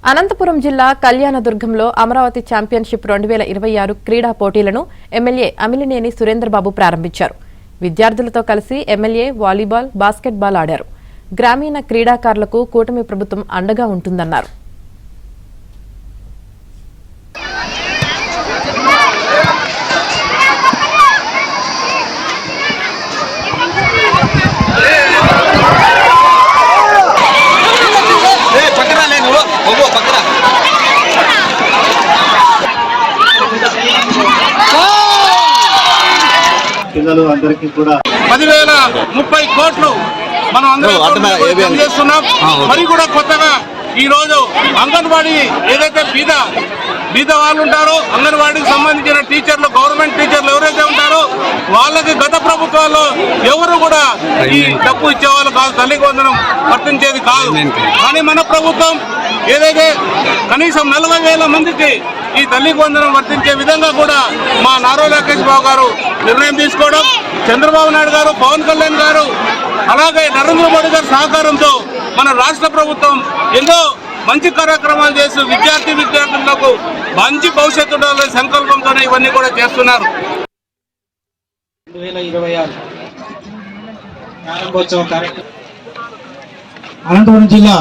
అనంతపురం జిల్లా కళ్యాణదుర్గంలో అమరావతి ఛాంపియన్షిప్ 2026 క్రీడా పోటీలను ఎమ్మెల్యే అమిలినేని సురేంద్రబాబు ప్రారంభించారు. విద్యార్థులతో కలిసి ఎమ్మెల్యే వాలీబాల్, బాస్కెట్బాల్ ఆడారు. గ్రామీణ క్రీడాకారులకు కూటమి ప్రభుత్వం అండగా ఉంటుందన్నారు. పిల్లలు అందరికీ కూడా 10,030 కోట్లు మనం అందరం చేస్తున్నాం. మరి కూడా కొత్తగా ఈ రోజు అంగన్వాడీ ఏదైతే బీద వాళ్ళు ఉంటారో అంగన్వాడీకి సంబంధించిన టీచర్లు, గవర్నమెంట్ టీచర్లు ఎవరైతే ఉంటారో వాళ్ళకి గత ప్రభుత్వాల్లో ఎవరు కూడా ఈ డబ్బు ఇచ్చేవాళ్ళు కాదు, తల్లికి వందనం వర్తించేది కాదు. కానీ మన ప్రభుత్వం ఏదైతే కనీసం 40,000 మందికి ఈ తల్లికి వందనం వర్తించే విధంగా కూడా మా నారా లోకేష్ బాబు గారు నిర్ణయం తీసుకోవడం, చంద్రబాబు నాయుడు గారు, పవన్ కళ్యాణ్ గారు, అలాగే నరేంద్ర మోడీ గారి సహకారంతో మన రాష్ట్ర ప్రభుత్వం ఎన్నో మంచి కార్యక్రమాలు చేస్తూ విద్యార్థులకు మంచి భవిష్యత్తు ఉండాలనే సంకల్పంతోనే ఇవన్నీ కూడా చేస్తున్నారు. 2026 ప్రారంభోత్సవ కార్యక్రమం అనంతపురం జిల్లా